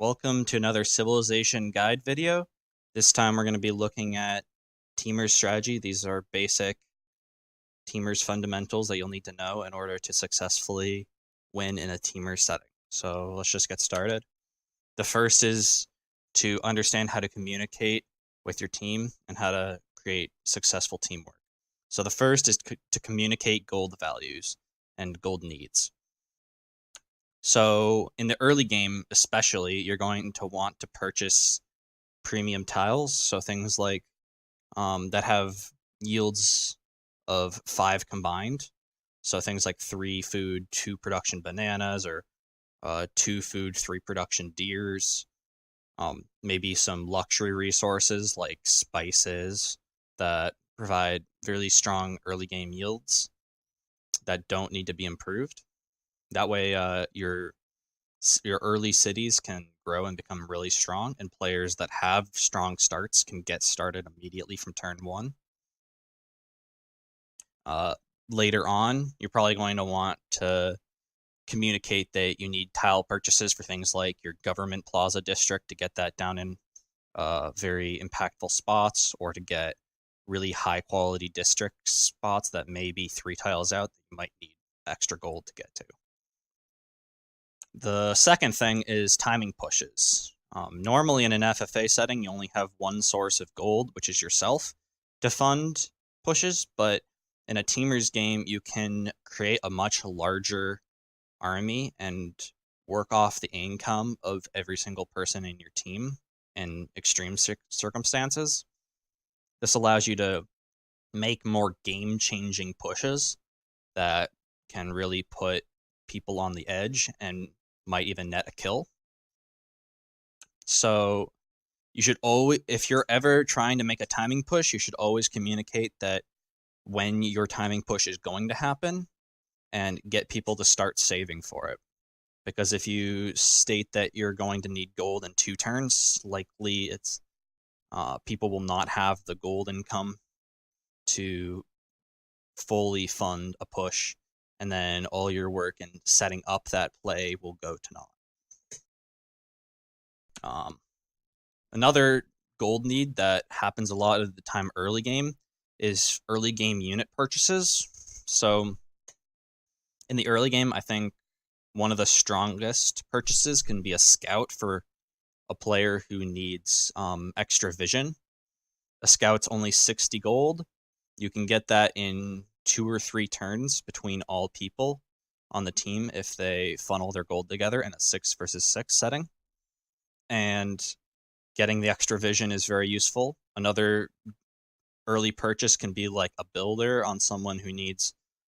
Welcome to another Civilization Guide video. This time we're going to be looking at Teamer's strategy. These are basic Teamer's fundamentals that you'll need to know in order to successfully win in a Teamer setting. So let's just get started. The first is to understand how to communicate with your team and how to create successful teamwork. So the first is to communicate gold values and gold needs. So in the early game, especially, you're going to want to purchase premium tiles. So things like that have yields of 5 combined. So things like 3 food, 2 production bananas, or 2 food, 3 production deers. Maybe some luxury resources like spices that provide really strong early game yields that don't need to be improved. That way, your early cities can grow and become really strong, and players that have strong starts can get started immediately from turn 1. Later on, you're probably going to want to communicate that you need tile purchases for things like your government plaza district to get that down in very impactful spots, or to get really high quality district spots that may be 3 tiles out that you might need extra gold to get to. The second thing is timing pushes. Normally in an FFA setting, you only have one source of gold, which is yourself, to fund pushes, but in a Teamer's game, you can create a much larger army and work off the income of every single person in your team in extreme circumstances. This allows you to make more game-changing pushes that can really put people on the edge and might even net a kill. So you should always, if you're ever trying to make a timing push, you should always communicate that when your timing push is going to happen and get people to start saving for it. Because if you state that you're going to need gold in 2 turns, likely it's people will not have the gold income to fully fund a push, and then all your work in setting up that play will go to naught. Another gold need that happens a lot of the time early game is early game unit purchases. So in the early game, I think one of the strongest purchases can be a scout for a player who needs extra vision. A scout's only 60 gold. You can get that in 2 or 3 turns between all people on the team if they funnel their gold together in a 6 versus 6 setting. And getting the extra vision is very useful. Another early purchase can be like a builder on someone who needs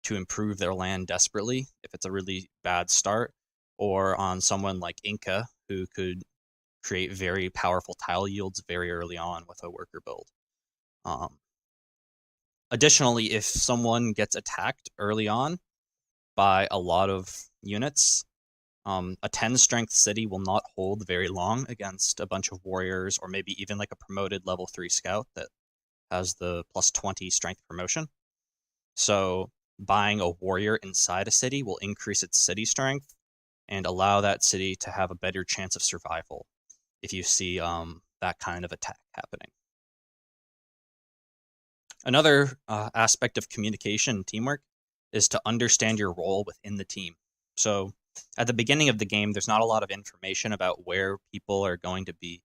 to improve their land desperately if it's a really bad start, or on someone like Inca who could create very powerful tile yields very early on with a worker build. Additionally, if someone gets attacked early on by a lot of units, a 10 strength city will not hold very long against a bunch of warriors, or maybe even like a promoted level 3 scout that has the plus 20 strength promotion. So buying a warrior inside a city will increase its city strength and allow that city to have a better chance of survival if you see that kind of attack happening. Another aspect of communication and teamwork is to understand your role within the team. So at the beginning of the game, there's not a lot of information about where people are going to be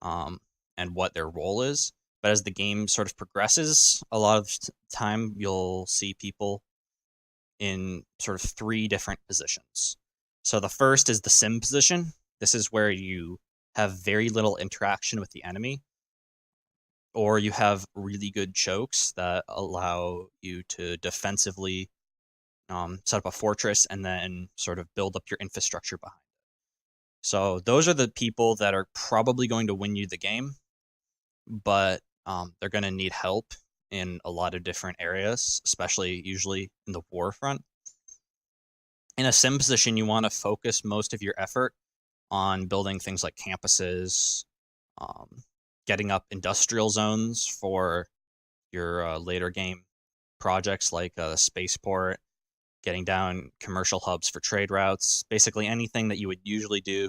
and what their role is. But as the game sort of progresses, a lot of time you'll see people in sort of 3 different positions. So the first is the sim position. This is where you have very little interaction with the enemy, or you have really good chokes that allow you to defensively set up a fortress and then sort of build up your infrastructure behind it. So those are the people that are probably going to win you the game, but they're going to need help in a lot of different areas, especially usually in the war front. In a sim position, you want to focus most of your effort on building things like campuses, getting up industrial zones for your later game projects like a spaceport, getting down commercial hubs for trade routes, basically anything that you would usually do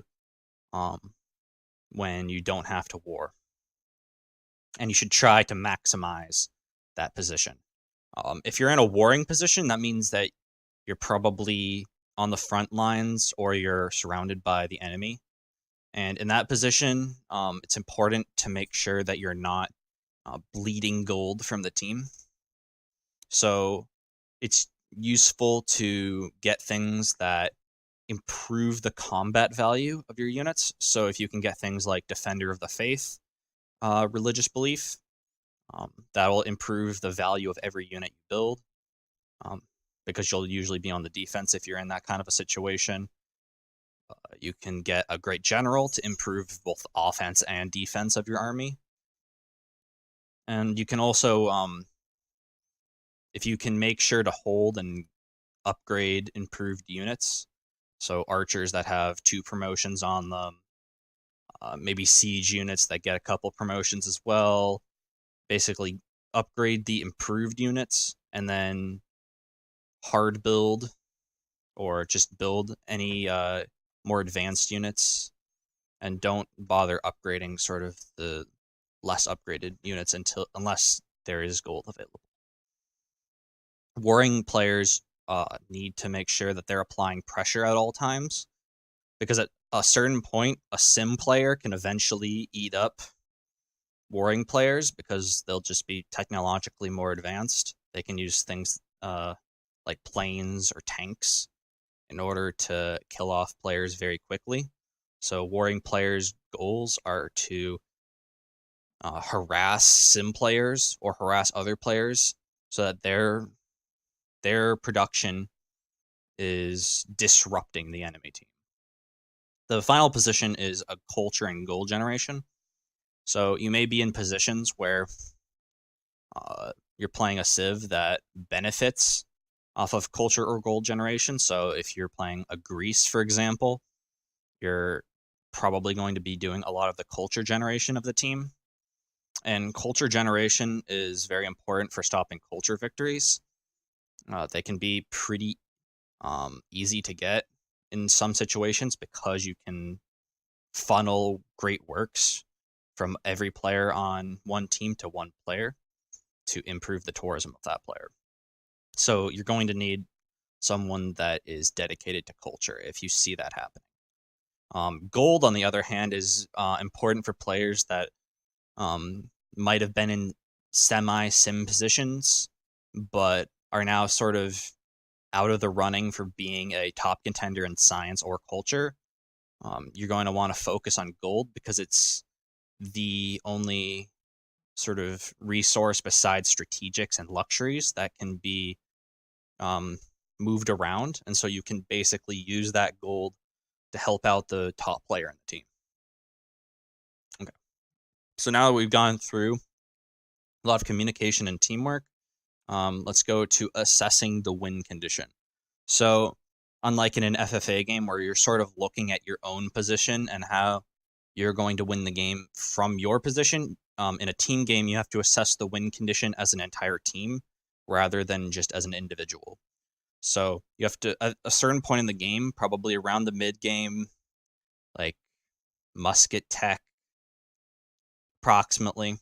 um, when you don't have to war. And you should try to maximize that position. If you're in a warring position, that means that you're probably on the front lines or you're surrounded by the enemy. And in that position, it's important to make sure that you're not bleeding gold from the team. So it's useful to get things that improve the combat value of your units. So if you can get things like Defender of the Faith, religious belief, that will improve the value of every unit you build, because you'll usually be on the defense if you're in that kind of a situation. You can get a great general to improve both offense and defense of your army. And you can also, if you can make sure to hold and upgrade improved units, so archers that have 2 promotions on them, maybe siege units that get a couple promotions as well, basically upgrade the improved units and then hard build or just build any more advanced units, and don't bother upgrading sort of the less upgraded units unless there is gold available. Warring players need to make sure that they're applying pressure at all times, because at a certain point, a sim player can eventually eat up warring players because they'll just be technologically more advanced. They can use things like planes or tanks in order to kill off players very quickly. So warring players' goals are to harass sim players or harass other players so that their production is disrupting the enemy team. The final position is a culture and gold generation. So you may be in positions where you're playing a civ that benefits off of culture or gold generation. So if you're playing a Greece, for example, you're probably going to be doing a lot of the culture generation of the team. And culture generation is very important for stopping culture victories. They can be pretty easy to get in some situations because you can funnel great works from every player on one team to one player to improve the tourism of that player. So you're going to need someone that is dedicated to culture if you see that happening. Gold, on the other hand, is important for players that might have been in semi-sim positions, but are now sort of out of the running for being a top contender in science or culture. You're going to want to focus on gold because it's the only sort of resource besides strategics and luxuries that can be moved around. And so you can basically use that gold to help out the top player in the team. Okay. So now that we've gone through a lot of communication and teamwork, let's go to assessing the win condition. So unlike in an FFA game where you're sort of looking at your own position and how you're going to win the game from your position, in a team game, you have to assess the win condition as an entire team rather than just as an individual. So you have to, at a certain point in the game, probably around the mid game, like musket tech, approximately,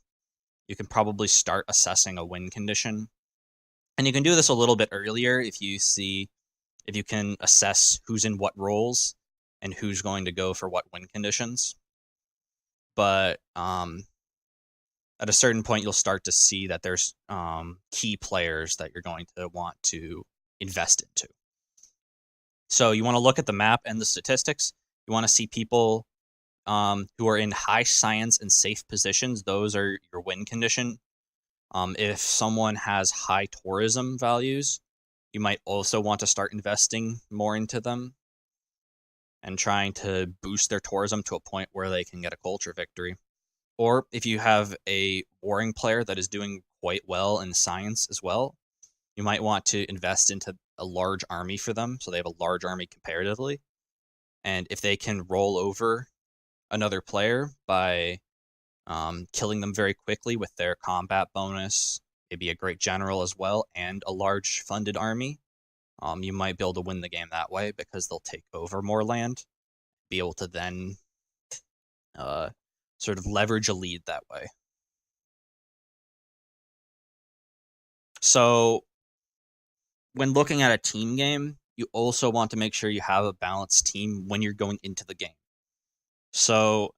you can probably start assessing a win condition. And you can do this a little bit earlier if you can assess who's in what roles and who's going to go for what win conditions. But at a certain point, you'll start to see that there's key players that you're going to want to invest into. So you want to look at the map and the statistics. You want to see people who are in high science and safe positions. Those are your win condition. If someone has high tourism values, you might also want to start investing more into them and trying to boost their tourism to a point where they can get a culture victory. Or if you have a warring player that is doing quite well in science as well, you might want to invest into a large army for them, so they have a large army comparatively. And if they can roll over another player by killing them very quickly with their combat bonus, maybe a great general as well, and a large funded army, you might be able to win the game that way because they'll take over more land, be able to then sort of leverage a lead that way. So when looking at a team game, you also want to make sure you have a balanced team when you're going into the game. So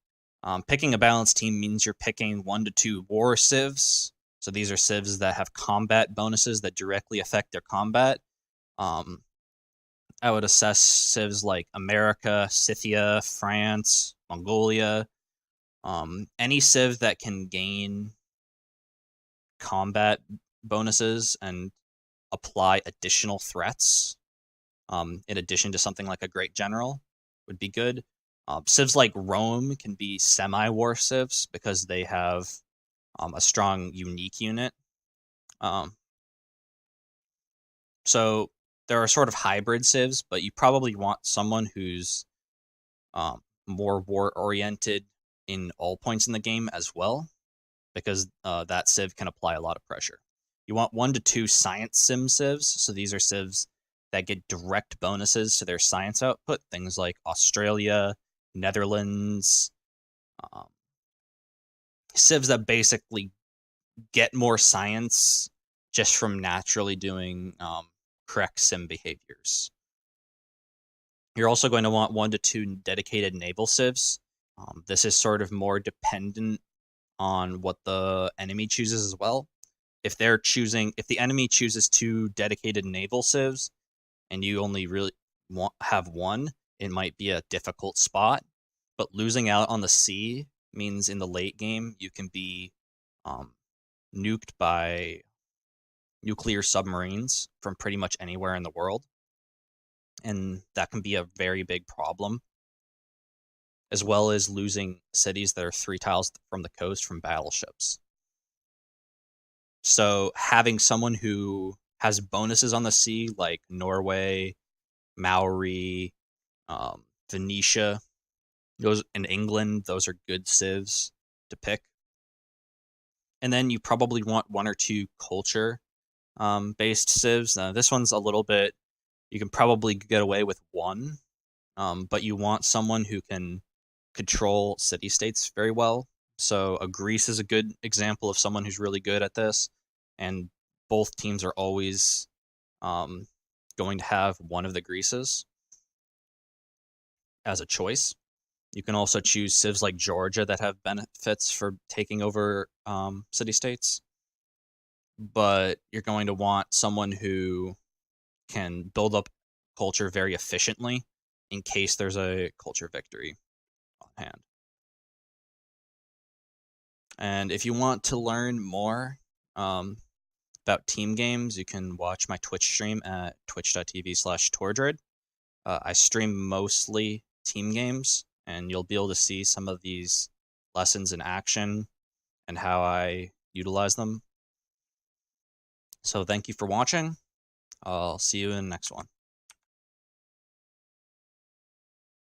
picking a balanced team means you're picking 1 to 2 war civs. So these are civs that have combat bonuses that directly affect their combat. I would assess civs like America, Scythia, France, Mongolia. Any civ that can gain combat bonuses and apply additional threats, in addition to something like a Great General, would be good. Civs like Rome can be semi-war civs because they have a strong unique unit. So there are sort of hybrid civs, but you probably want someone who's more war-oriented in all points in the game as well, because that civ can apply a lot of pressure. You want 1 to 2 science sim civs, so these are civs that get direct bonuses to their science output, things like Australia, Netherlands, civs that basically get more science just from naturally doing correct sim behaviors. You're also going to want 1 to 2 dedicated naval civs. This is sort of more dependent on what the enemy chooses as well. If the enemy chooses 2 dedicated naval civs and you only really have 1, it might be a difficult spot. But losing out on the sea means in the late game you can be nuked by nuclear submarines from pretty much anywhere in the world. And that can be a very big problem, as well as losing cities that are 3 tiles from the coast from battleships. So having someone who has bonuses on the sea, like Norway, Maori, Venetia, those in England, those are good civs to pick. And then you probably want 1 or 2 culture based civs. Now, this one's a little bit, you can probably get away with 1, but you want someone who can control city-states very well. So a Greece is a good example of someone who's really good at this, and both teams are always going to have one of the Greases as a choice. You can also choose civs like Georgia that have benefits for taking over city-states, but you're going to want someone who can build up culture very efficiently in case there's a culture victory on hand. And if you want to learn more about team games, you can watch my Twitch stream at twitch.tv/Tordred. I stream mostly team games, and you'll be able to see some of these lessons in action and how I utilize them. So thank you for watching. I'll see you in the next one.